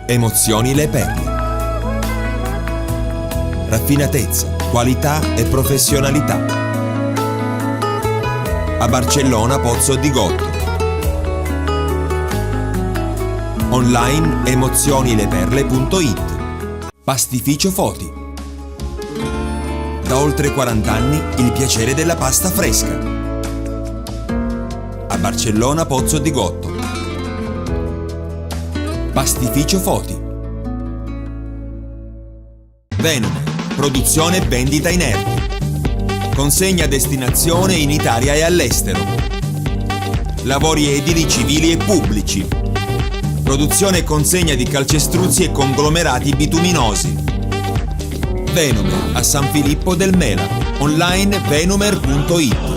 Emozioni Le Perle. Raffinatezza, qualità e professionalità. A Barcellona Pozzo di Gotto. Online emozionileperle.it. Pastificio Foti. Da oltre 40 anni il piacere della pasta fresca. A Barcellona Pozzo di Gotto. Pastificio Foti. Venume, produzione e vendita inerti. Consegna a destinazione in Italia e all'estero. Lavori edili, civili e pubblici. Produzione e consegna di calcestruzzi e conglomerati bituminosi. Venume a San Filippo del Mela. Online venumer.it.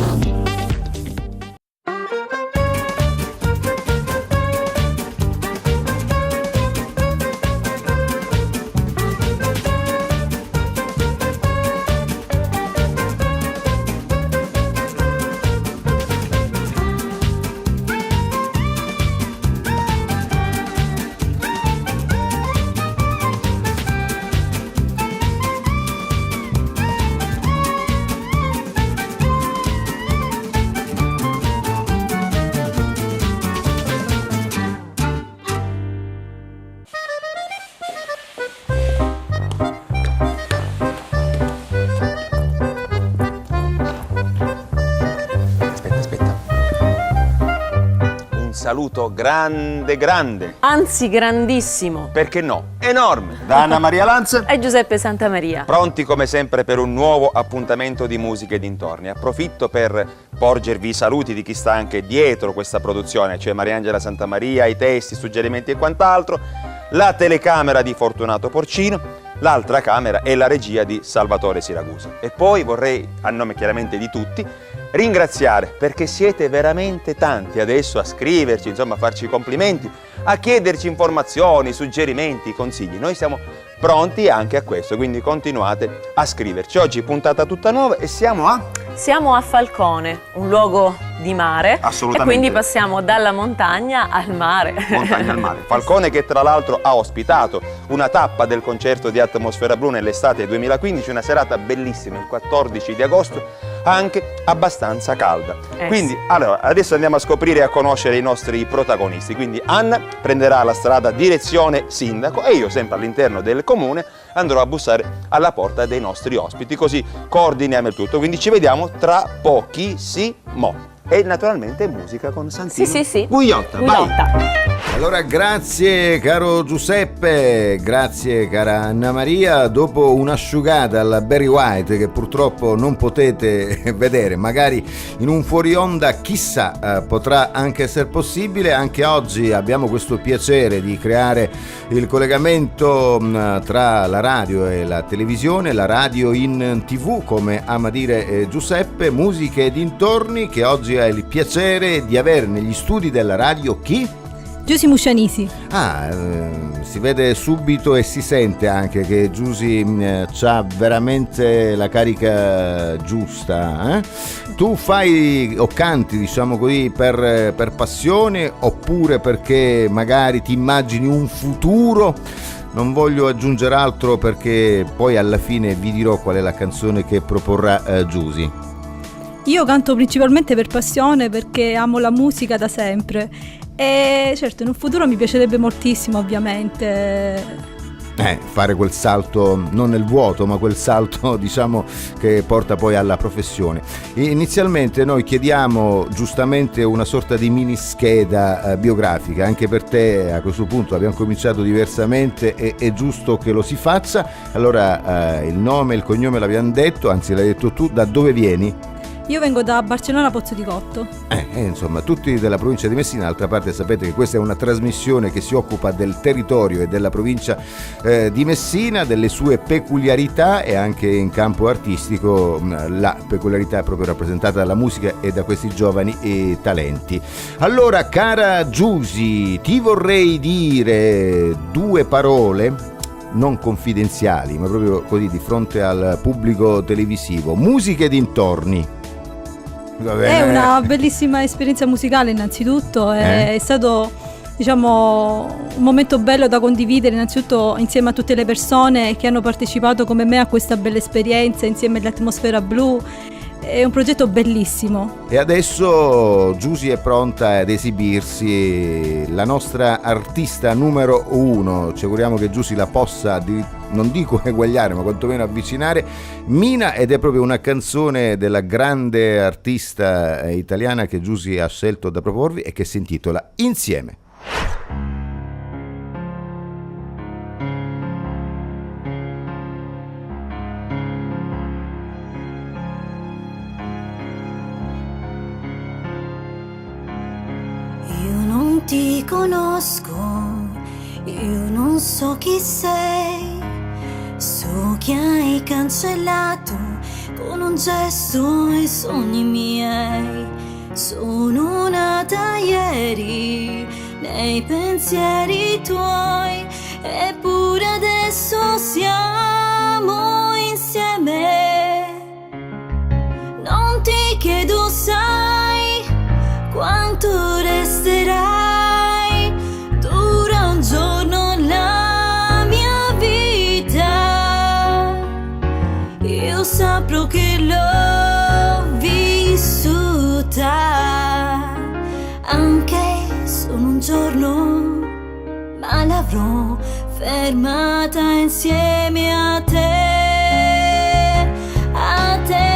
Saluto grande, anzi grandissimo, perché no, enorme, da Anna Maria Lanza e Giuseppe Santamaria. Pronti come sempre per un nuovo appuntamento di Musica e dintorni. Approfitto per porgervi i saluti di chi sta anche dietro questa produzione, cioè Mariangela Santamaria, i testi, i suggerimenti e quant'altro, la telecamera di Fortunato Porcino, l'altra camera è la regia di Salvatore Siragusa. E poi vorrei, a nome chiaramente di tutti, ringraziare, perché siete veramente tanti adesso a scriverci, insomma a farci complimenti, a chiederci informazioni, suggerimenti, consigli. Noi siamo pronti anche a questo, quindi continuate a scriverci. Oggi puntata tutta nuova e siamo a Falcone, un luogo di mare. Assolutamente. E quindi passiamo dalla montagna al mare. Montagna al mare. Falcone che tra l'altro ha ospitato una tappa del concerto di Atmosfera Blu nell'estate 2015, una serata bellissima, il 14 di agosto, anche abbastanza calda. Quindi sì. Allora, adesso andiamo a scoprire e a conoscere i nostri protagonisti. Quindi Anna prenderà la strada direzione sindaco e io, sempre all'interno del comune, andrò a bussare alla porta dei nostri ospiti, così coordiniamo il tutto. Quindi ci vediamo tra pochissimo. E naturalmente musica con Santino Sì. Gugliotta. Vai. Allora, grazie caro Giuseppe, grazie cara Anna Maria. Dopo un'asciugata alla Barry White che purtroppo non potete vedere, magari in un fuori onda chissà potrà anche essere possibile, anche oggi abbiamo questo piacere di creare il collegamento tra la radio e la televisione, la radio in TV, come ama dire Giuseppe, musiche e dintorni, che oggi ha il piacere di avere negli studi della radio chi? Giusy Muscianisi. Si vede subito e si sente anche che Giusy c'ha veramente la carica giusta. Tu fai o canti, diciamo così, per passione oppure perché magari ti immagini un futuro? Non voglio aggiungere altro perché poi alla fine vi dirò qual è la canzone che proporrà Giusy. Io canto principalmente per passione perché amo la musica da sempre e certo in un futuro mi piacerebbe moltissimo ovviamente fare quel salto non nel vuoto ma quel salto diciamo che porta poi alla professione. Inizialmente noi chiediamo giustamente una sorta di mini scheda biografica, anche per te a questo punto abbiamo cominciato diversamente e è giusto che lo si faccia. Allora il nome, il cognome l'abbiamo detto, anzi l'hai detto tu, da dove vieni? Io vengo da Barcellona Pozzo di Gotto. Insomma, tutti della provincia di Messina. D'altra parte sapete che questa è una trasmissione che si occupa del territorio e della provincia di Messina, delle sue peculiarità, e anche in campo artistico la peculiarità è proprio rappresentata dalla musica e da questi giovani talenti. Allora, cara Giusy, ti vorrei dire due parole non confidenziali, ma proprio così di fronte al pubblico televisivo. Musiche e dintorni. È una bellissima esperienza musicale innanzitutto, è stato diciamo, un momento bello da condividere innanzitutto insieme a tutte le persone che hanno partecipato come me a questa bella esperienza insieme all'Atmosfera Blu. È un progetto bellissimo. E adesso Giusy è pronta ad esibirsi, la nostra artista numero 1. Ci auguriamo che Giusy la possa, non dico eguagliare, ma quantomeno avvicinare. Mina, ed è proprio una canzone della grande artista italiana che Giusy ha scelto da proporvi e che si intitola Insieme. Ti conosco, io non so chi sei, so che hai cancellato con un gesto i sogni miei. Sono nata ieri nei pensieri tuoi, eppure adesso siamo insieme. Non ti chiedo, sai quanto resterai. Dura un giorno la mia vita, io saprò che l'ho vissuta, anche solo un giorno, ma l'avrò fermata insieme a te. A te.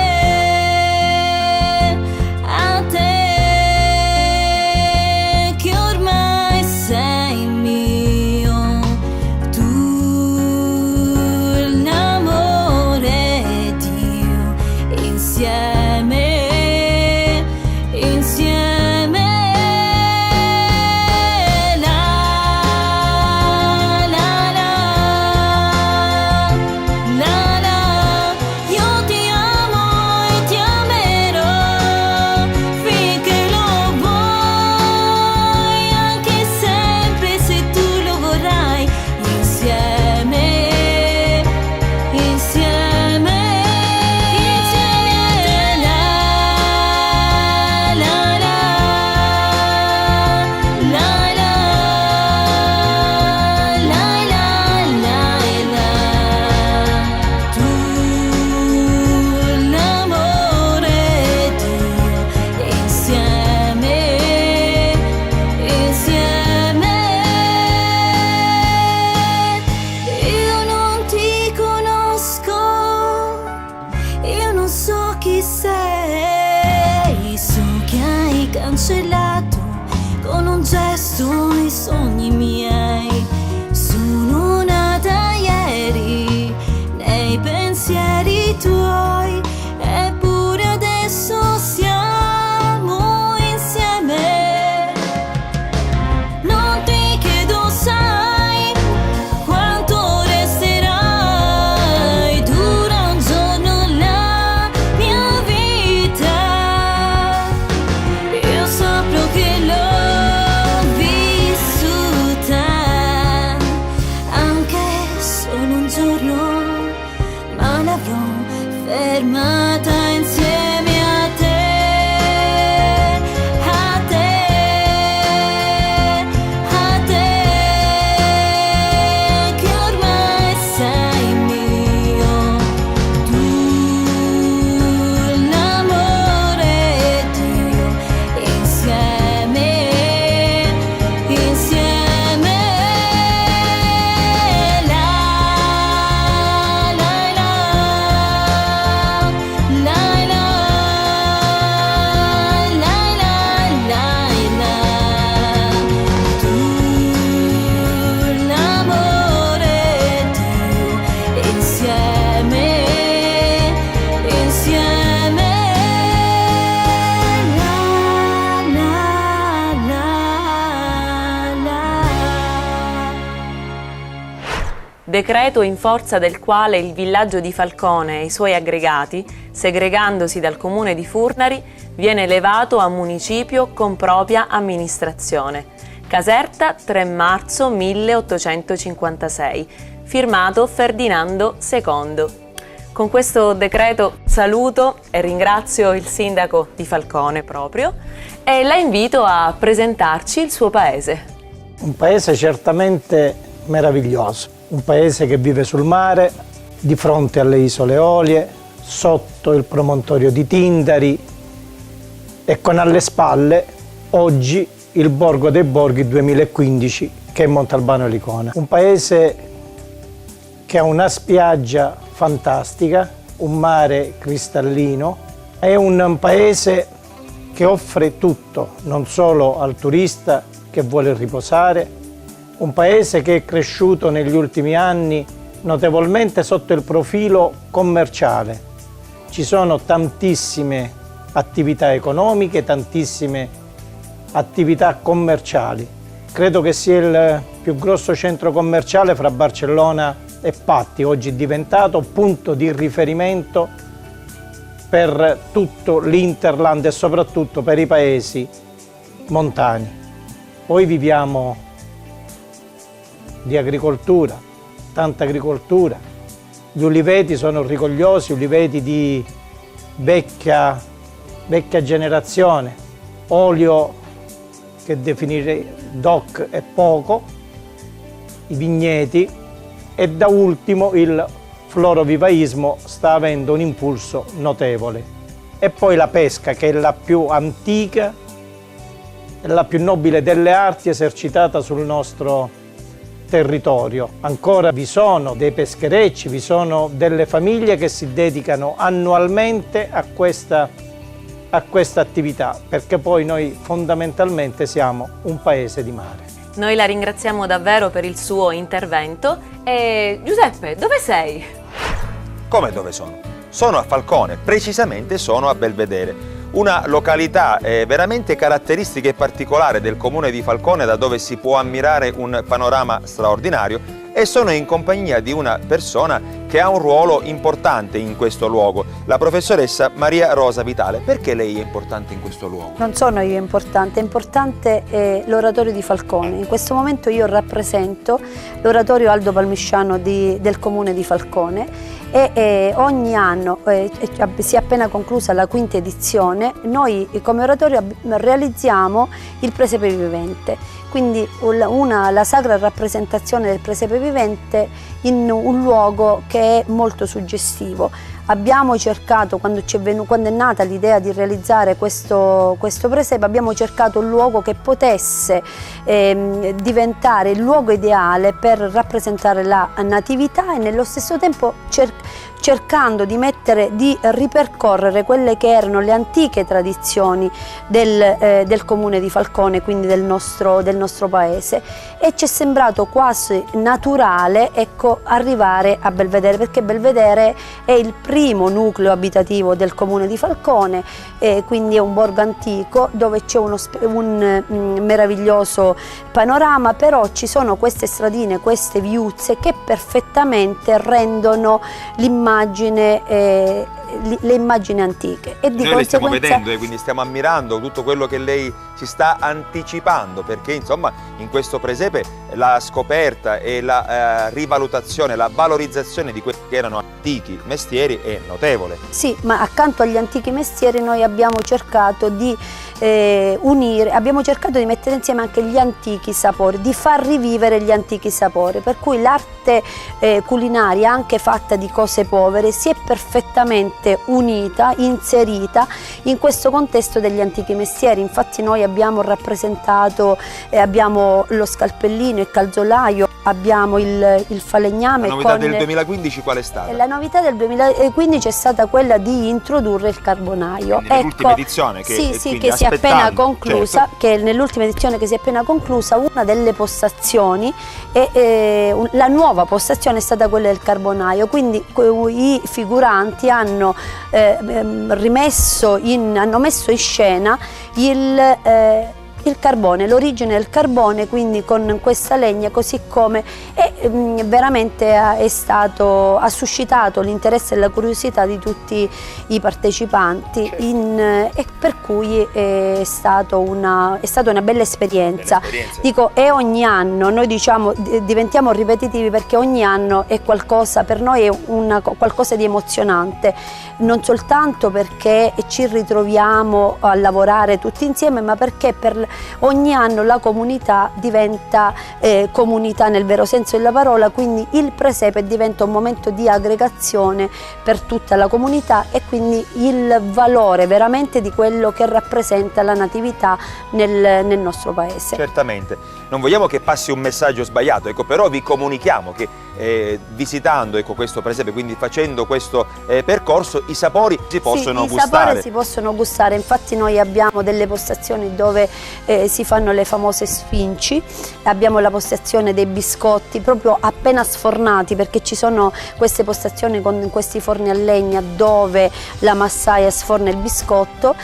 Decreto in forza del quale il villaggio di Falcone e i suoi aggregati, segregandosi dal comune di Furnari, viene elevato a municipio con propria amministrazione. Caserta, 3 marzo 1856, firmato Ferdinando II. Con questo decreto saluto e ringrazio il sindaco di Falcone proprio e la invito a presentarci il suo paese. Un paese certamente meraviglioso, un paese che vive sul mare, di fronte alle isole Eolie, sotto il promontorio di Tindari e con alle spalle oggi il Borgo dei Borghi 2015 che è Montalbano Alicona. Un paese che ha una spiaggia fantastica, un mare cristallino, è un paese che offre tutto, non solo al turista che vuole riposare, un paese che è cresciuto negli ultimi anni notevolmente sotto il profilo commerciale. Ci sono tantissime attività economiche, tantissime attività commerciali. Credo che sia il più grosso centro commerciale fra Barcellona e Patti, oggi è diventato punto di riferimento per tutto l'Interland e soprattutto per i paesi montani. Poi viviamo di agricoltura, tanta agricoltura. Gli uliveti sono rigogliosi, uliveti di vecchia generazione, olio che definire DOC è poco, i vigneti e da ultimo il florovivaismo sta avendo un impulso notevole. E poi la pesca, che è la più antica e la più nobile delle arti esercitata sul nostro territorio. Ancora vi sono dei pescherecci, vi sono delle famiglie che si dedicano annualmente a questa attività, perché poi noi fondamentalmente siamo un paese di mare. Noi la ringraziamo davvero per il suo intervento. E Giuseppe, dove sei? Come dove sono? Sono a Falcone, precisamente sono a Belvedere, una località veramente caratteristica e particolare del comune di Falcone, da dove si può ammirare un panorama straordinario, e sono in compagnia di una persona che ha un ruolo importante in questo luogo, la professoressa Maria Rosa Vitale. Perché lei è importante in questo luogo? Non sono io importante, è importante l'oratorio di Falcone. In questo momento io rappresento l'oratorio Aldo Palmisciano del comune di Falcone e ogni anno, si è appena conclusa la 5ª edizione, noi come oratorio realizziamo il presepe vivente. Quindi la sacra rappresentazione del presepe vivente in un luogo che è molto suggestivo. Abbiamo cercato, quando è nata l'idea di realizzare questo presepe, abbiamo cercato un luogo che potesse diventare il luogo ideale per rappresentare la natività e nello stesso tempo cercando di ripercorrere quelle che erano le antiche tradizioni del comune di Falcone, quindi del nostro paese, e ci è sembrato quasi naturale, ecco, arrivare a Belvedere, perché Belvedere è il primo nucleo abitativo del comune di Falcone, quindi è un borgo antico dove c'è un meraviglioso panorama, però ci sono queste stradine, queste viuzze che perfettamente rendono le immagini antiche. E di noi le stiamo conseguenza vedendo e quindi stiamo ammirando tutto quello che lei ci sta anticipando, perché insomma in questo presepe la scoperta e la rivalutazione, la valorizzazione di quelli che erano antichi mestieri è notevole. Sì, ma accanto agli antichi mestieri noi abbiamo cercato di abbiamo cercato di mettere insieme anche gli antichi sapori, di far rivivere gli antichi sapori, per cui l'arte culinaria, anche fatta di cose povere, si è perfettamente unita, inserita in questo contesto degli antichi mestieri. Infatti noi abbiamo rappresentato, abbiamo lo scalpellino, il calzolaio, abbiamo il falegname. La novità del 2015 qual è stata? La novità del 2015 è stata quella di introdurre il carbonaio. Nell'ultima edizione che si è appena conclusa, certo. Che nell'ultima edizione che si è appena conclusa, una delle postazioni, la nuova postazione è stata quella del carbonaio, quindi i figuranti hanno messo in scena il carbone, l'origine del carbone, quindi con questa legna, così come veramente ha suscitato l'interesse e la curiosità di tutti i partecipanti, certo. E per cui è stata una bella esperienza. Dico, e ogni anno noi diventiamo ripetitivi, perché ogni anno è qualcosa, per noi è qualcosa di emozionante, non soltanto perché ci ritroviamo a lavorare tutti insieme, ma perché per ogni anno la comunità diventa comunità nel vero senso della parola, quindi il presepe diventa un momento di aggregazione per tutta la comunità e quindi il valore veramente di quello che rappresenta la natività nel nostro paese. Certamente, non vogliamo che passi un messaggio sbagliato, ecco, però vi comunichiamo che visitando, ecco, questo presepe, quindi facendo questo percorso, i sapori si possono gustare. I sapori si possono gustare, infatti noi abbiamo delle postazioni dove si fanno le famose sfinci, abbiamo la postazione dei biscotti proprio appena sfornati, perché ci sono queste postazioni con questi forni a legna dove la massaia sforna il biscotto,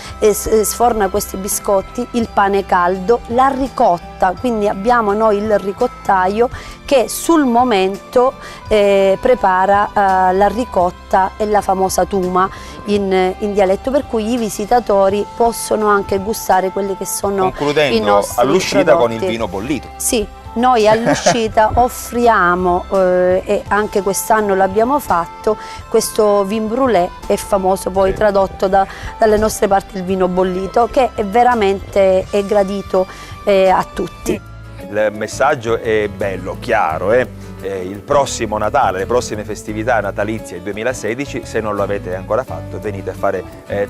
sforna questi biscotti, il pane caldo, la ricotta, quindi abbiamo noi il ricottaio che sul momento prepara la ricotta e la famosa tuma in dialetto, per cui i visitatori possono anche gustare quelli che sono i nostri all'uscita prodotti. con il vino bollito. Sì, noi all'uscita offriamo, e anche quest'anno l'abbiamo fatto, questo vin brûlé, è famoso poi tradotto dalle nostre parti il vino bollito, che è veramente gradito a tutti. Il messaggio è bello, chiaro, il prossimo Natale, le prossime festività natalizie 2016, se non lo avete ancora fatto, venite a fare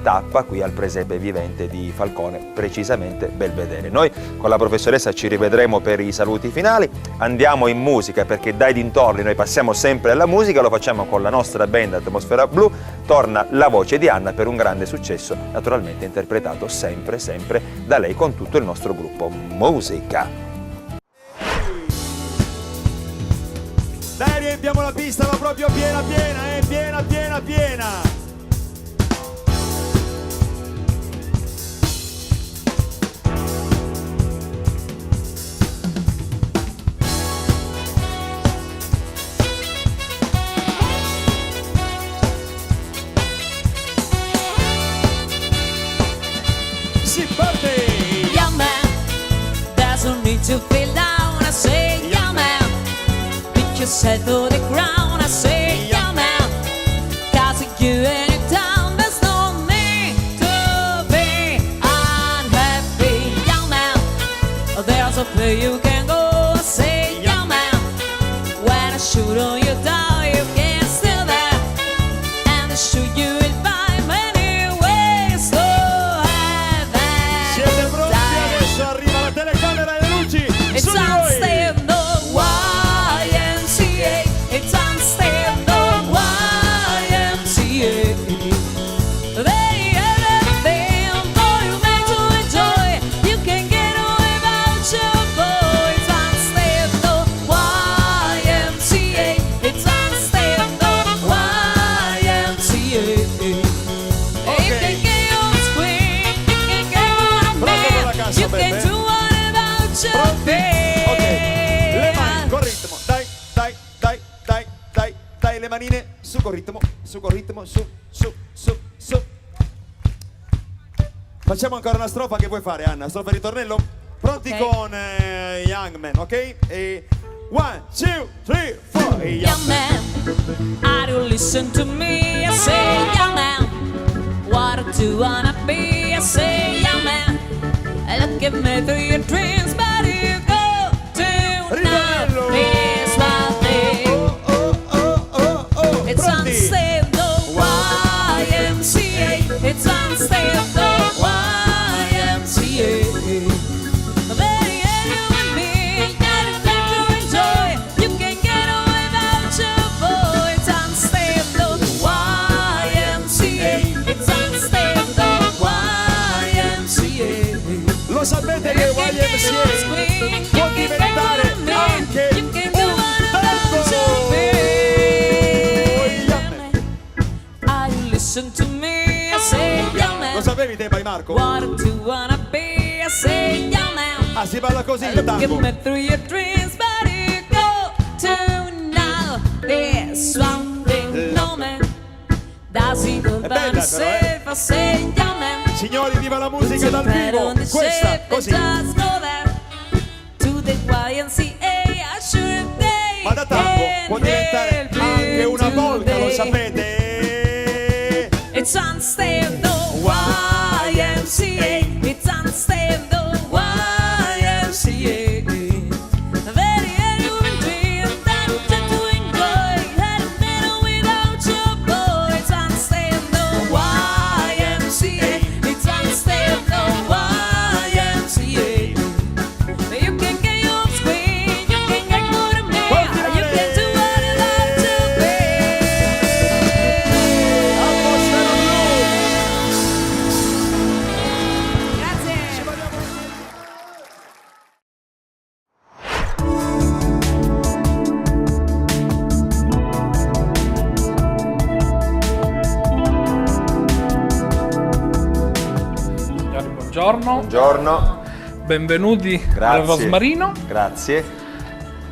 tappa qui al presepe vivente di Falcone, precisamente Belvedere. Noi con la professoressa ci rivedremo per i saluti finali, andiamo in musica perché dai dintorni noi passiamo sempre alla musica, lo facciamo con la nostra band Atmosfera Blu, torna la voce di Anna per un grande successo, naturalmente interpretato sempre da lei con tutto il nostro gruppo. Musica! Dai, riempiamo la pista, ma proprio piena, piena. Si parte! Yeah, man, doesn't need to feel down. I say, yeah, man, pick yourself to the ground. I say, yeah, man, cause you and your town, there's no need to be unhappy. Yeah, man, there's a place you can go. I say, yeah, man, when I shoot on you down, you can still there, and I shoot you in five many ways. So have that. Siete pronti? Adesso arriva la telecamera e le luci It's su di voi! unstable YMCA. It's unstable YMCA. They everything for you make to enjoy. You can get away without your boy. It's unstable YMCA. It's unstable YMCA. You can get your screen. You can get on a Pronto per la man. cassa, You can Peppe? do whatever you Pronti? feel. Ok, le mani col ritmo, dai, le manine su col ritmo, su, Facciamo ancora una strofa che vuoi fare, Anna, strofa di ritornello? Pronti Ok. con Young Man, ok? E 1, 2, 3, 4, Young man, are you listen to me? I say, young man, what do you wanna be? I say, young man, look at me through your dreams, but you go to now. Ritornello! It's my thing. It's Pronti? unstable YMCA. It's unstable YMCA. Baby, you and me, got a thing to enjoy. You can get away without your boy. It's unstable YMCA. It's unstable YMCA. Lo sapete che YMCA può diventare anche un tango! Listen to me, I say, young man. Lo sapevi te, Pai Marco? What do you wanna be? I say, young man. Ah, si parla così il Look tango! me through your dreams, but you go to now. There's something no man does it all by bella himself. I say, young man. Signori, viva la musica dal vivo! Questa, così! Just go there to the YMCA. I should day. Ma da tango può diventare anche una polka, lo sapete? It's unstable YMCA. It's unstable YMCA. Buongiorno. Buongiorno. Benvenuti Grazie. al Rosmarino. Grazie.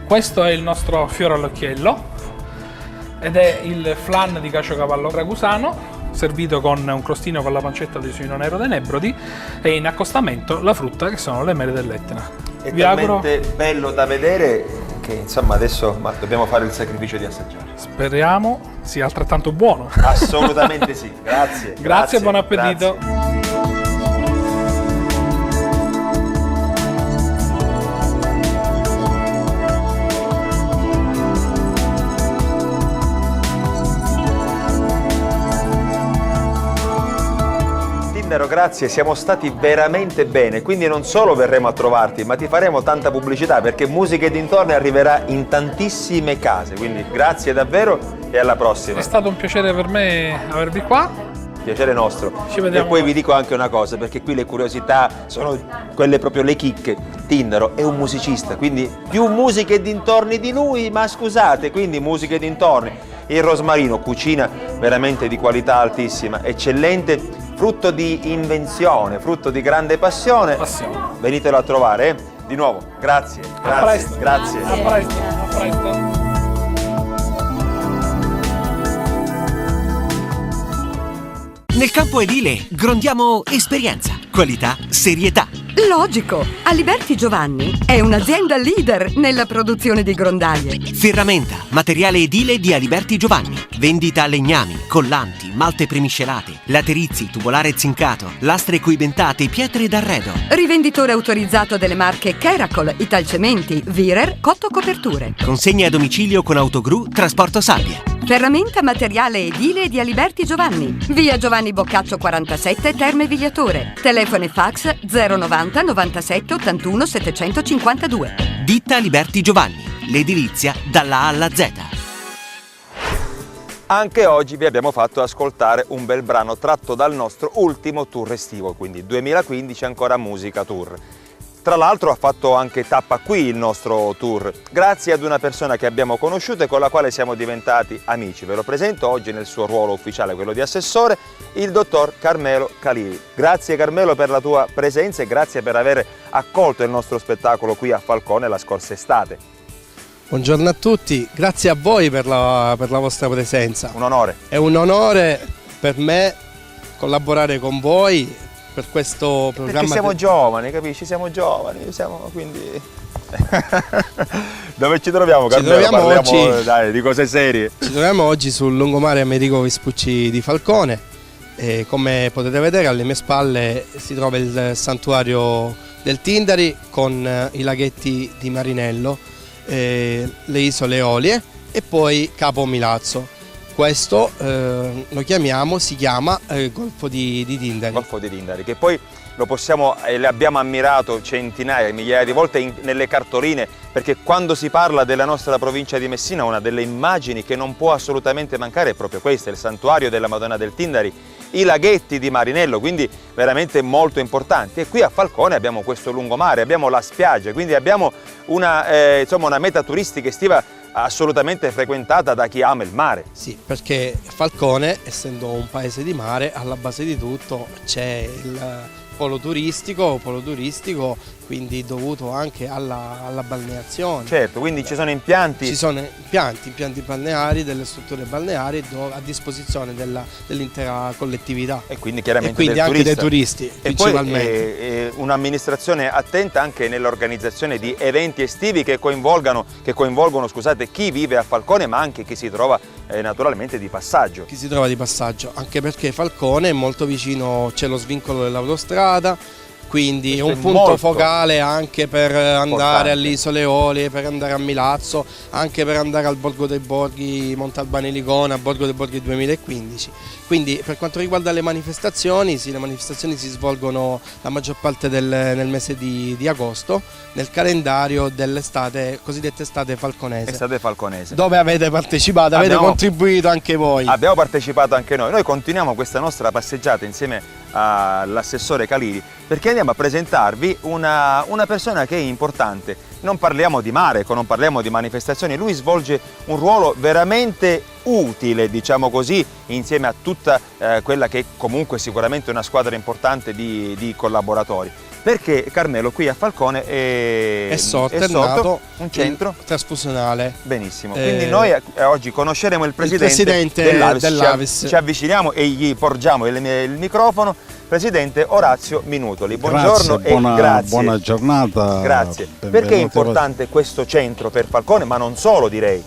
Questo è il nostro fiore all'occhiello ed è il flan di caciocavallo ragusano, servito con un crostino con la pancetta di suino nero dei Nebrodi e in accostamento la frutta che sono le mele dell'Etna. È Vi auguro, talmente bello da vedere che insomma adesso dobbiamo fare il sacrificio di assaggiare. speriamo sia altrettanto buono. Assolutamente sì, grazie. Grazie e buon appetito. Grazie. Grazie, siamo stati veramente bene, quindi non solo verremo a trovarti, ma ti faremo tanta pubblicità perché Musica e dintorni arriverà in tantissime case, quindi grazie davvero e alla prossima. È stato un piacere per me avervi qua. Piacere nostro. Ci vediamo. E poi vi dico anche una cosa, perché qui le curiosità sono quelle proprio le chicche. Tindaro è un musicista, quindi più musica e dintorni di lui, ma scusate, quindi musica e dintorni. Il Rosmarino, cucina veramente di qualità altissima, eccellente, frutto di invenzione, frutto di grande passione. Venitelo a trovare, Di nuovo, grazie. A presto. Grazie. A presto. A presto. Nel campo edile grondiamo esperienza, qualità, serietà. Logico! Aliberti Giovanni è un'azienda leader nella produzione di grondaie. Ferramenta, materiale edile di Aliberti Giovanni. Vendita legnami, collanti, malte premiscelate, laterizi, tubolare zincato, lastre coibentate, pietre d'arredo. Rivenditore autorizzato delle marche Keracol, Italcementi, Virer, Cotto Coperture. Consegna a domicilio con autogru, trasporto sabbia. Ferramenta materiale edile di Aliberti Giovanni. Via Giovanni Boccaccio 47, Terme Vigliatore. Telefono e fax 090 97 81 752. Ditta Aliberti Giovanni. L'edilizia dalla A alla Z. Anche oggi vi abbiamo fatto ascoltare un bel brano tratto dal nostro ultimo tour estivo, quindi 2015 ancora Musica Tour. Tra l'altro ha fatto anche tappa qui il nostro tour, grazie ad una persona che abbiamo conosciuto e con la quale siamo diventati amici. Ve lo presento oggi nel suo ruolo ufficiale, quello di assessore, il dottor Carmelo Caliri. Grazie Carmelo per la tua presenza e grazie per aver accolto il nostro spettacolo qui a Falcone la scorsa estate. Buongiorno a tutti, grazie a voi per la vostra presenza. Un onore. È un onore per me collaborare con voi per questo programma. Perché siamo giovani, capisci? Siamo giovani, siamo quindi... Dove ci troviamo, Carmelo? Ci troviamo oggi, dai, di cose serie. Ci troviamo oggi sul lungomare Amerigo Vespucci di Falcone e come potete vedere alle mie spalle si trova il santuario del Tindari con i laghetti di Marinello, le isole Eolie e poi Capo Milazzo. Questo lo chiamiamo, si chiama Golfo di Tindari. Golfo di Tindari, che poi lo possiamo e l'abbiamo ammirato centinaia, migliaia di volte nelle cartoline, perché quando si parla della nostra provincia di Messina una delle immagini che non può assolutamente mancare è proprio questa, il santuario della Madonna del Tindari, i laghetti di Marinello, quindi veramente molto importanti. E qui a Falcone abbiamo questo lungomare, abbiamo la spiaggia, quindi abbiamo una meta turistica estiva assolutamente frequentata da chi ama il mare. Sì, perché Falcone, essendo un paese di mare, alla base di tutto c'è il polo turistico, quindi dovuto anche alla balneazione. Certo, quindi ci sono impianti. Ci sono impianti balneari, delle strutture balneari a disposizione dell'intera collettività. E quindi chiaramente anche dei turisti, principalmente. E poi un'amministrazione attenta anche nell'organizzazione di eventi estivi che coinvolgono chi vive a Falcone, ma anche chi si trova naturalmente di passaggio. Chi si trova di passaggio, anche perché Falcone è molto vicino, c'è lo svincolo dell'autostrada, quindi è un punto focale anche per andare alle isole Eolie, per andare a Milazzo, anche per andare al Borgo dei Borghi, Montalbano Licona, Borgo dei Borghi 2015. Quindi per quanto riguarda le manifestazioni, sì, le manifestazioni si svolgono la maggior parte nel mese di agosto, nel calendario dell'estate, cosiddetta estate falconese. Estate falconese. Dove avete partecipato, avete contribuito anche voi. Abbiamo partecipato anche noi. Noi continuiamo questa nostra passeggiata insieme all'assessore Caliri, perché andiamo a presentarvi una persona che è importante. Non parliamo di mare, non parliamo di manifestazioni, lui svolge un ruolo veramente utile, diciamo così, insieme a tutta quella che è comunque sicuramente una squadra importante di collaboratori. Perché Carmelo qui a Falcone è sorto un centro trasfusionale. Benissimo, quindi noi oggi conosceremo il presidente dell'Avis. Ci avviciniamo e gli porgiamo il microfono. Presidente Orazio Minutoli, buongiorno e grazie. Buona giornata. Grazie. Perché è importante questo centro per Falcone, ma non solo, direi?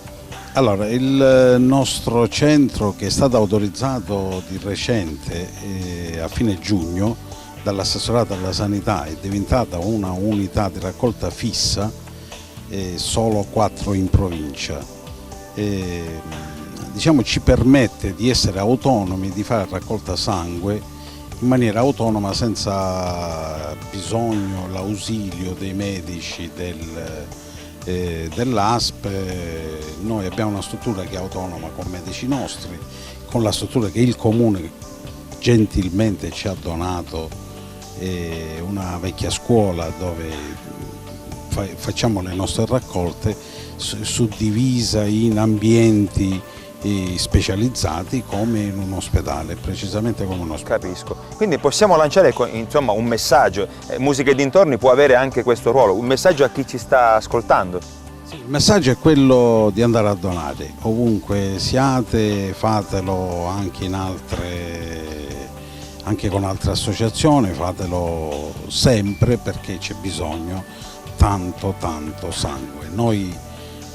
Allora, il nostro centro, che è stato autorizzato di recente a fine giugno dall'assessorato alla sanità, è diventata una unità di raccolta fissa, solo 4 in provincia. Diciamo, ci permette di essere autonomi, di fare raccolta sangue in maniera autonoma, senza bisogno, l'ausilio dei medici dell'ASP. Noi abbiamo una struttura che è autonoma con medici nostri, con la struttura che il comune gentilmente ci ha donato, una vecchia scuola dove facciamo le nostre raccolte, suddivisa in ambienti specializzati come in un ospedale, precisamente come un ospedale. Capisco. Quindi possiamo lanciare insomma un messaggio. Musica e dintorni può avere anche questo ruolo, un messaggio a chi ci sta ascoltando. Sì, il messaggio è quello di andare a donare ovunque siate, fatelo anche anche con altre associazioni, fatelo sempre, perché c'è bisogno tanto sangue. Noi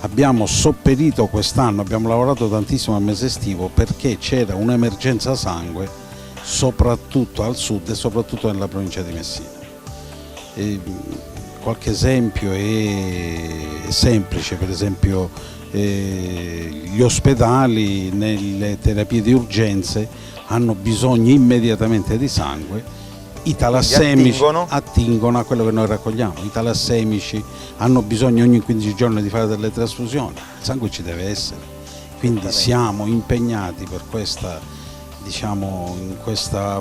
abbiamo sopperito quest'anno, abbiamo lavorato tantissimo al mese estivo perché c'era un'emergenza sangue soprattutto al sud e soprattutto nella provincia di Messina. Qualche esempio è semplice, per esempio gli ospedali nelle terapie di urgenze hanno bisogno immediatamente di sangue. I talassemici attingono a quello che noi raccogliamo, i talassemici hanno bisogno ogni 15 giorni di fare delle trasfusioni, il sangue ci deve essere, quindi siamo impegnati per questa, diciamo, in questa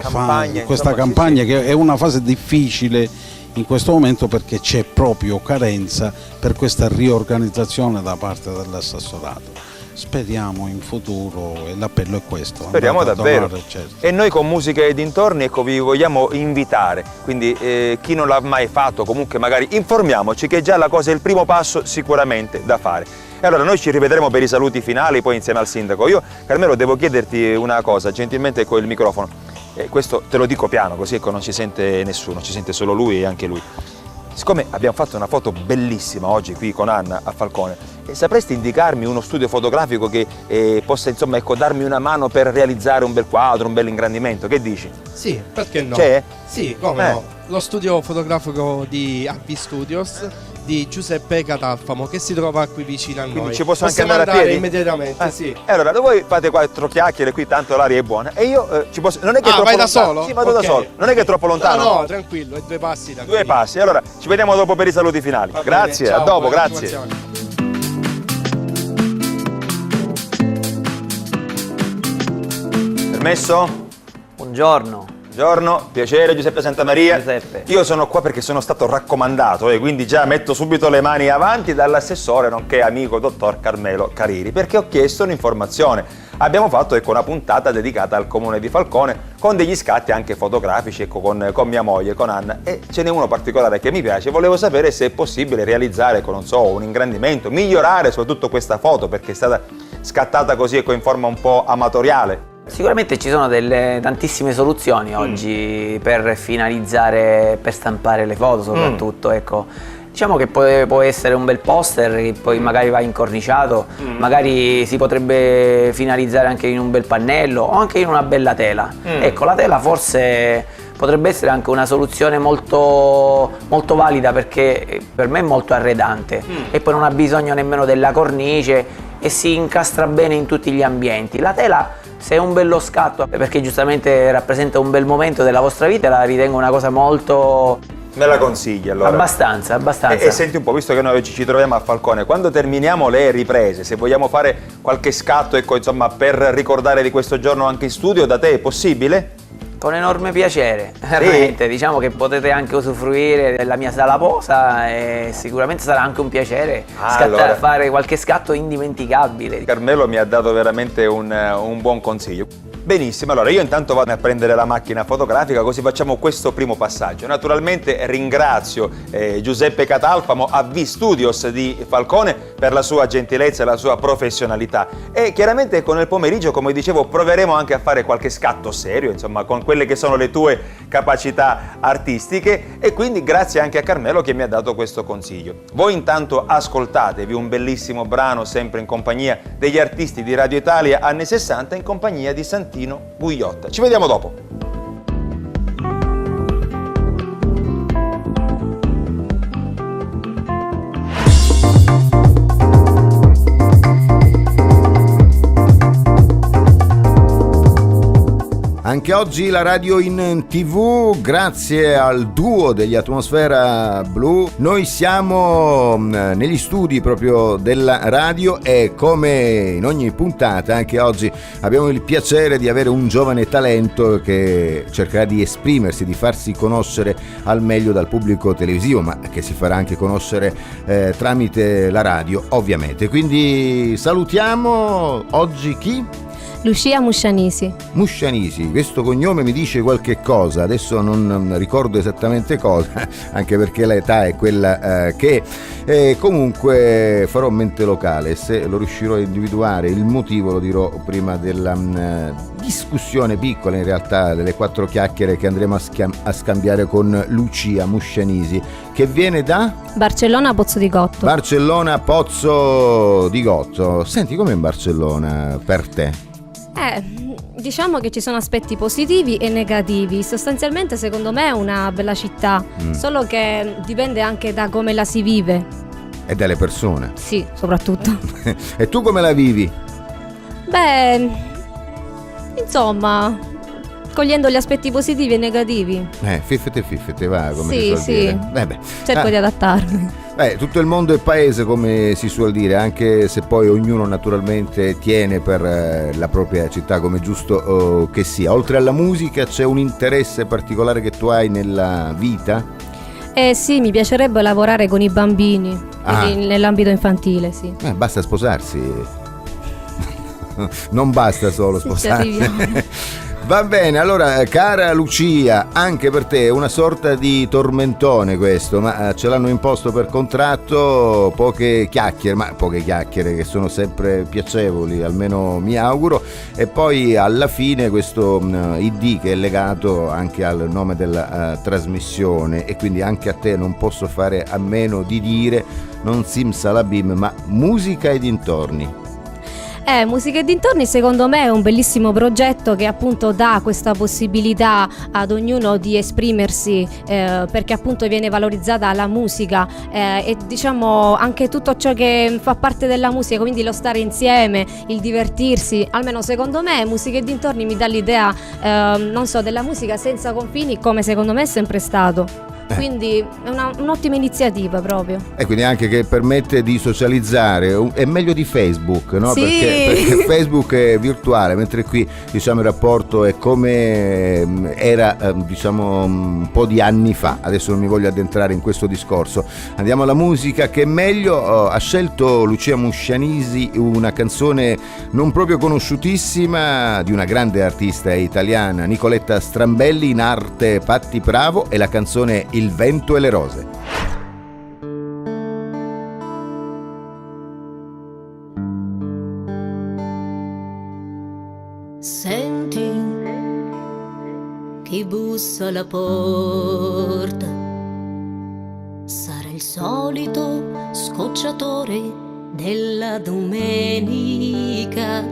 campagna che è una fase difficile in questo momento, perché c'è proprio carenza per questa riorganizzazione da parte dell'assessorato. Speriamo in futuro, e l'appello è questo. Speriamo davvero. Certo. E noi con Musica e dintorni, ecco, vi vogliamo invitare, quindi chi non l'ha mai fatto, comunque magari informiamoci che già la cosa è il primo passo sicuramente da fare. E allora noi ci rivedremo per i saluti finali, poi insieme al sindaco. Io, Carmelo, devo chiederti una cosa, gentilmente con il microfono. Questo te lo dico piano, così ecco, non ci sente nessuno, ci sente solo lui e anche lui. Siccome abbiamo fatto una foto bellissima oggi qui con Anna a Falcone, sapresti indicarmi uno studio fotografico che possa, insomma, ecco, darmi una mano per realizzare un bel quadro, un bel ingrandimento? Che dici? Sì, perché no? C'è? Sì, come no? Lo studio fotografico di AB Studios di Giuseppe Catalfamo, che si trova qui vicino a noi. Quindi ci posso anche andare a piedi? Immediatamente, sì. E allora, voi fate 4 chiacchiere qui, tanto l'aria è buona. E io ci posso... Non è che è troppo vai da lontano. solo? Sì, vado da solo. Non è che è troppo lontano? No, tranquillo, è 2 passi da qui. 2 passi. Allora, ci vediamo dopo per i saluti finali. Va grazie, bene, ciao, a dopo, grazie. Permesso? Buongiorno. Buongiorno, piacere, Giuseppe Santamaria. Giuseppe. Io sono qua perché sono stato raccomandato e quindi già metto subito le mani avanti dall'assessore nonché amico dottor Carmelo Caliri, perché ho chiesto un'informazione. Abbiamo fatto, ecco, una puntata dedicata al comune di Falcone con degli scatti anche fotografici, ecco, con mia moglie, con Anna, e ce n'è uno particolare che mi piace. Volevo sapere se è possibile realizzare, ecco, non so, un ingrandimento, migliorare soprattutto questa foto perché è stata scattata così, ecco, in forma un po' amatoriale. Sicuramente ci sono tantissime soluzioni oggi per finalizzare, per stampare le foto soprattutto, ecco. Diciamo che può essere un bel poster che poi magari va incorniciato, magari si potrebbe finalizzare anche in un bel pannello o anche in una bella tela. Ecco, la tela forse potrebbe essere anche una soluzione molto valida, perché per me è molto arredante e poi non ha bisogno nemmeno della cornice e si incastra bene in tutti gli ambienti. La tela, se è un bello scatto, perché giustamente rappresenta un bel momento della vostra vita, la ritengo una cosa molto... Me la consigli allora? Abbastanza. E senti un po', visto che noi oggi ci troviamo a Falcone, quando terminiamo le riprese, se vogliamo fare qualche scatto, ecco, insomma, per ricordare di questo giorno anche in studio, da te è possibile? Con enorme piacere, veramente. Diciamo che potete anche usufruire della mia sala posa e sicuramente sarà anche un piacere fare qualche scatto indimenticabile. Carmelo mi ha dato veramente un buon consiglio. Benissimo, allora io intanto vado a prendere la macchina fotografica, così facciamo questo primo passaggio. Naturalmente ringrazio Giuseppe Catalfamo, AV Studios di Falcone, per la sua gentilezza e la sua professionalità. E chiaramente con il pomeriggio, come dicevo, proveremo anche a fare qualche scatto serio, insomma, con quelle che sono le tue capacità artistiche, e quindi grazie anche a Carmelo che mi ha dato questo consiglio. Voi intanto ascoltatevi un bellissimo brano sempre in compagnia degli artisti di Radio Italia anni 60, in compagnia di Santino Gugliotta. Ci vediamo dopo. Anche oggi la radio in TV, grazie al duo degli Atmosfera Blu. Noi siamo negli studi proprio della radio e come in ogni puntata anche oggi abbiamo il piacere di avere un giovane talento che cercherà di esprimersi, di farsi conoscere al meglio dal pubblico televisivo, ma che si farà anche conoscere tramite la radio, ovviamente. Quindi salutiamo oggi chi? Lucia Muscianisi. Muscianisi, questo cognome mi dice qualche cosa, adesso non ricordo esattamente cosa, anche perché l'età è quella che è. Comunque farò mente locale, se lo riuscirò a individuare il motivo lo dirò prima della discussione piccola, in realtà, delle 4 chiacchiere che andremo a scambiare con Lucia Muscianisi, che viene da? Barcellona Pozzo di Gotto. Barcellona Pozzo di Gotto. Senti, com'è in Barcellona per te? Diciamo che ci sono aspetti positivi e negativi. Sostanzialmente secondo me è una bella città, solo che dipende anche da come la si vive. E dalle persone. Sì, soprattutto. E tu come la vivi? Beh, insomma, cogliendo gli aspetti positivi e negativi. Fiffete va, come sì, si suol sì. dire. Cerco di adattarmi. Tutto il mondo è paese, come si suol dire, anche se poi ognuno naturalmente tiene per la propria città, come giusto che sia. Oltre alla musica c'è un interesse particolare che tu hai nella vita? Sì, mi piacerebbe lavorare con i bambini, quindi nell'ambito infantile, sì. Basta sposarsi. Non basta solo sposarsi. Va bene, allora cara Lucia, anche per te è una sorta di tormentone questo, ma ce l'hanno imposto per contratto, poche chiacchiere che sono sempre piacevoli, almeno mi auguro, e poi alla fine questo ID che è legato anche al nome della trasmissione, e quindi anche a te non posso fare a meno di dire non simsalabim, ma musica e dintorni. Musica e dintorni secondo me è un bellissimo progetto che appunto dà questa possibilità ad ognuno di esprimersi, perché appunto viene valorizzata la musica e diciamo anche tutto ciò che fa parte della musica, quindi lo stare insieme, il divertirsi. Almeno secondo me Musica e dintorni mi dà l'idea non so, della musica senza confini, come secondo me è sempre stato. Quindi è un'ottima iniziativa proprio. E quindi anche che permette di socializzare, è meglio di Facebook, no? Sì. Perché Facebook è virtuale, mentre qui diciamo il rapporto è come era diciamo un po' di anni fa. Adesso non mi voglio addentrare in questo discorso. Andiamo alla musica, che è meglio. Ha scelto Lucia Muscianisi una canzone non proprio conosciutissima di una grande artista italiana, Nicoletta Strambelli, in arte Patti Bravo, e la canzone Il vento e le rose. Senti chi bussa alla porta, sarà il solito scocciatore della domenica,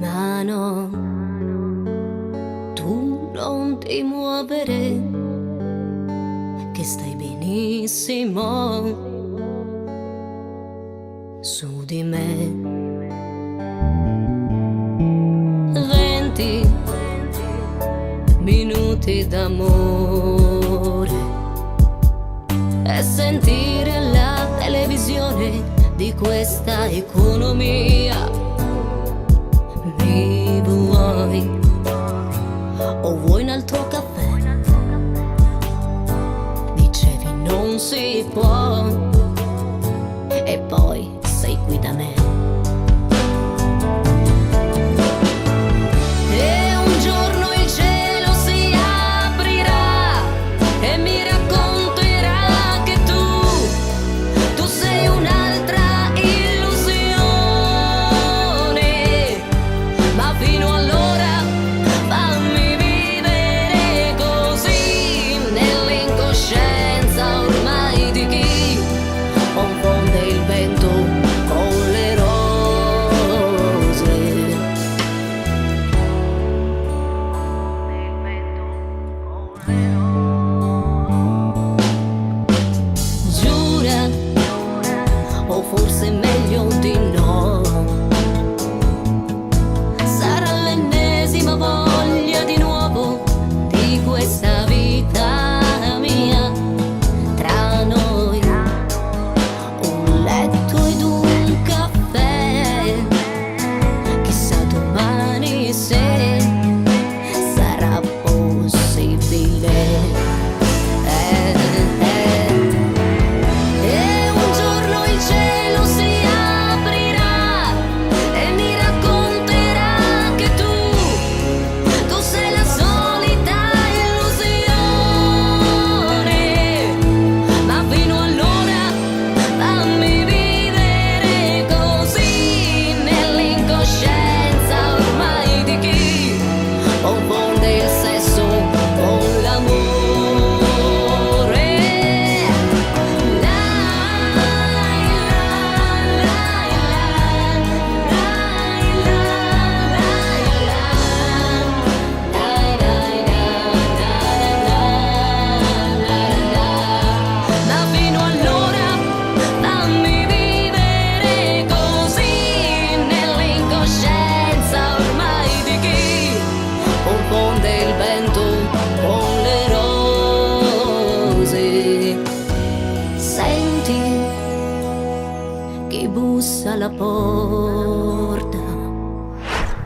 ma no, tu non ti muovere, che stai benissimo su di me. 20 minuti d'amore e sentire la televisione di questa economia. Mi vuoi o vuoi un altro caffè? Dicevi non si può e poi sei qui da me. E un giorno il cielo si aprirà e mi racconterà che tu sei un'altra illusione, ma fino allora fammi vivere così nell'incoscienza ormai di chi confonde il vento con le rose. Giura, o forse meglio di no, sarà l'ennesima voglia di nuovo di questa vita mia. Tra noi un letto ed un caffè, chissà domani se sarà possibile. E un giorno il cielo si aprirà e mi racconterà che tu sei la solita illusione, ma fino allora fammi vivere così nell'incoscienza ormai di chi confonde il sesso con l'amore. Ma fino allora fammi vivere così nell'incoscienza ormai di chi confonde il vento con le rose. Senti chi bussa alla porta.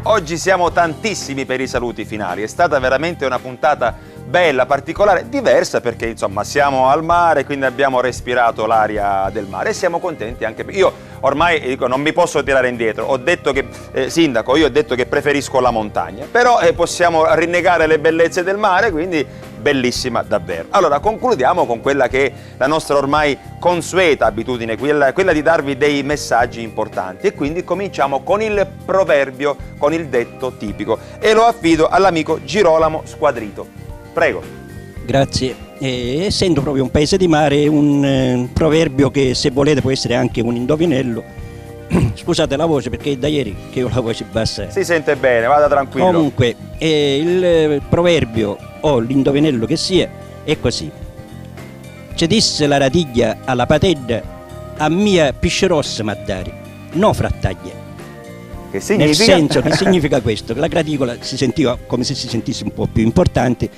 Oggi siamo tantissimi per i saluti finali, è stata veramente una puntata bella, particolare, diversa perché insomma siamo al mare, quindi abbiamo respirato l'aria del mare e siamo contenti anche perché io ormai dico, non mi posso tirare indietro, ho detto che, sindaco, io ho detto che preferisco la montagna, però possiamo rinnegare le bellezze del mare, quindi bellissima davvero. Allora concludiamo con quella che è la nostra ormai consueta abitudine, quella di darvi dei messaggi importanti e quindi cominciamo con il proverbio, con il detto tipico e lo affido all'amico Girolamo Squadrito. Prego. Grazie. Essendo proprio un paese di mare, un proverbio che se volete può essere anche un indovinello. Scusate la voce perché è da ieri che ho la voce bassa. Si sente bene, vada tranquillo. Comunque, il proverbio o l'indovinello che sia è così. Ci disse la ratiglia alla patedda, a mia piscerossa maddari, no frattaglia. Che significa? Nel senso, che significa questo? Che la graticola si sentiva come se si sentisse un po' più importante.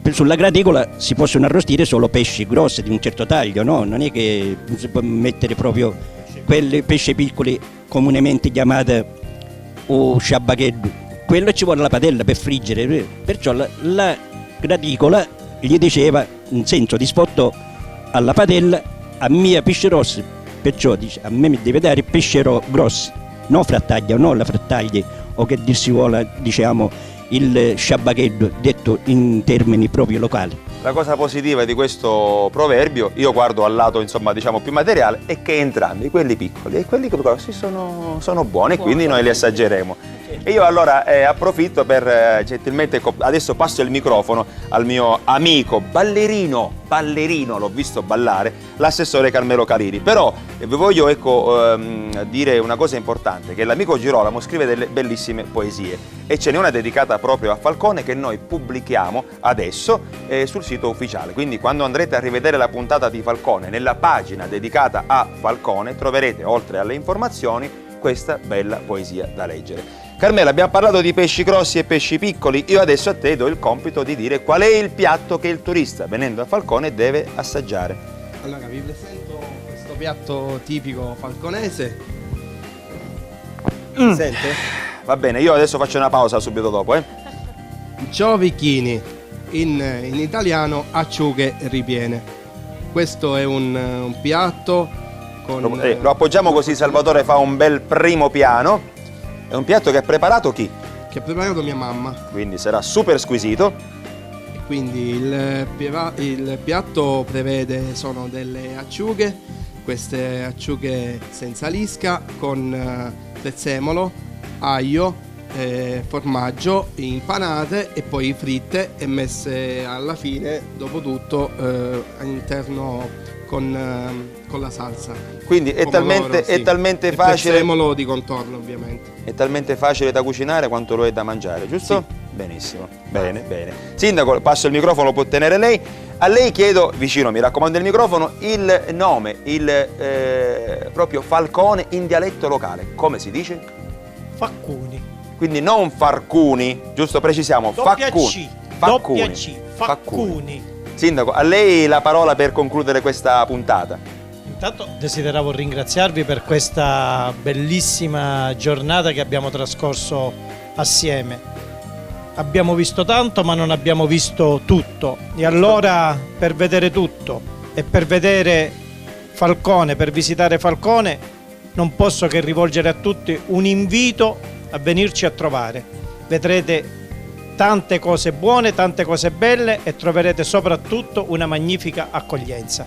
Sulla graticola si possono arrostire solo pesci grossi di un certo taglio, no? Non è che si può mettere proprio quelle pesci piccoli comunemente chiamate o sciabacheddu. Quello ci vuole la padella per friggere, perciò la graticola gli diceva in senso di spotto alla padella a mia pesce rossi, perciò dice a me mi deve dare pesce grossi, non frattaglia, non la frattaglia o che dir si vuole diciamo il sciabacheddu detto in termini proprio locali. La cosa positiva di questo proverbio, io guardo al lato insomma diciamo più materiale, è che entrambi, quelli piccoli e quelli grossi, sono buoni e quindi noi li assaggeremo. E io allora approfitto per gentilmente, adesso passo il microfono al mio amico ballerino, l'ho visto ballare, l'assessore Carmelo Caliri. Però vi voglio dire una cosa importante, che l'amico Girolamo scrive delle bellissime poesie e ce n'è una dedicata proprio a Falcone che noi pubblichiamo adesso sul sito ufficiale. Quindi quando andrete a rivedere la puntata di Falcone, nella pagina dedicata a Falcone troverete, oltre alle informazioni, questa bella poesia da leggere. Carmela, abbiamo parlato di pesci grossi e pesci piccoli, io adesso a te do il compito di dire qual è il piatto che il turista venendo a Falcone deve assaggiare. Allora vi presento questo piatto tipico falconese. Sente? Va bene, io adesso faccio una pausa subito dopo. Giovichini, in italiano acciughe ripiene. Questo è un piatto con... Lo appoggiamo così Salvatore fa un bel primo piano. È un piatto che ha preparato chi? Che ha preparato mia mamma. Quindi sarà super squisito. E quindi il piatto sono delle acciughe, queste acciughe senza lisca con prezzemolo, aglio, formaggio impanate e poi fritte e messe alla fine, dopo tutto, all'interno con la salsa. Quindi è talmente facile. Il prezzemolo di contorno, ovviamente. È talmente facile da cucinare quanto lo è da mangiare, giusto? Sì. Benissimo, bene. Sindaco, passo il microfono, lo può tenere lei. A lei chiedo, vicino mi raccomando il microfono, il nome, proprio falcone in dialetto locale. Come si dice? Faccuni. Quindi non farcuni, giusto? Precisiamo, faccuni. Doppia C, faccuni. Sindaco, a lei la parola per concludere questa puntata. Intanto desideravo ringraziarvi per questa bellissima giornata che abbiamo trascorso assieme. Abbiamo visto tanto ma non abbiamo visto tutto, e allora per vedere tutto e per vedere Falcone, per visitare Falcone, non posso che rivolgere a tutti un invito a venirci a trovare. Vedrete tante cose buone, tante cose belle e troverete soprattutto una magnifica accoglienza.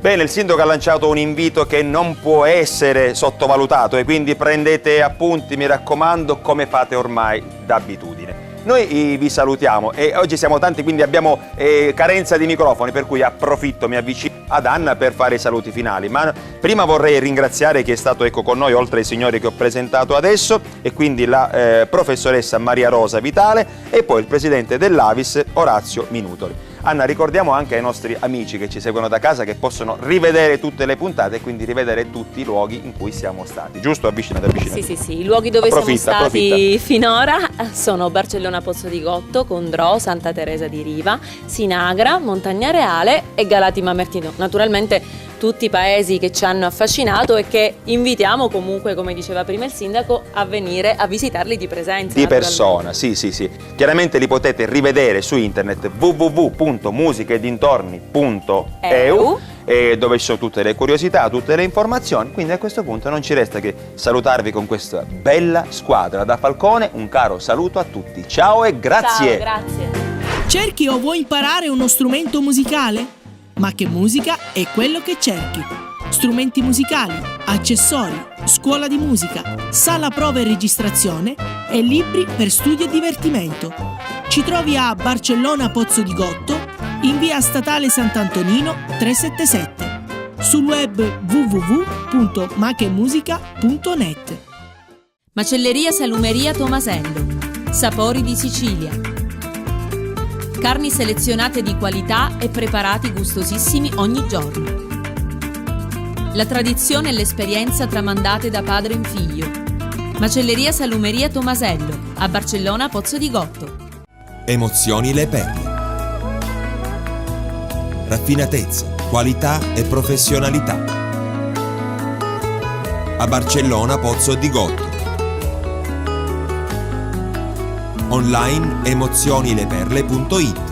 Bene, il sindaco ha lanciato un invito che non può essere sottovalutato e quindi prendete appunti, mi raccomando, come fate ormai d'abitudine. Noi vi salutiamo e oggi siamo tanti, quindi abbiamo carenza di microfoni, per cui approfitto, mi avvicino ad Anna per fare i saluti finali. Ma prima vorrei ringraziare chi è stato con noi, oltre ai signori che ho presentato adesso, e quindi la professoressa Maria Rosa Vitale e poi il presidente dell'Avis Orazio Minutoli. Anna, ricordiamo anche ai nostri amici che ci seguono da casa che possono rivedere tutte le puntate e quindi rivedere tutti i luoghi in cui siamo stati. Giusto? Avvicinate. Sì. I luoghi dove siamo stati finora sono Barcellona Pozzo di Gotto, Condrò, Santa Teresa di Riva, Sinagra, Montagnareale e Galati Mamertino. Naturalmente tutti i paesi che ci hanno affascinato e che invitiamo comunque, come diceva prima il sindaco, a venire a visitarli di presenza. Di persona, sì. Chiaramente li potete rivedere su internet www.musichedintorni.eu dove ci sono tutte le curiosità, tutte le informazioni. Quindi a questo punto non ci resta che salutarvi con questa bella squadra. Da Falcone un caro saluto a tutti. Ciao e grazie. Ciao, grazie. Cerchi o vuoi imparare uno strumento musicale? Ma che musica è quello che cerchi? Strumenti musicali, accessori, scuola di musica, sala prove e registrazione e libri per studio e divertimento. Ci trovi a Barcellona Pozzo di Gotto, in via Statale Sant'Antonino 377, sul web www.machemusica.net. Macelleria Salumeria Tomasello. Sapori di Sicilia. Carni selezionate di qualità e preparati gustosissimi ogni giorno. La tradizione e l'esperienza tramandate da padre in figlio. Macelleria Salumeria Tomasello, a Barcellona Pozzo di Gotto. Emozioni Le Perle. Raffinatezza, qualità e professionalità. A Barcellona Pozzo di Gotto. Online emozionileperle.it.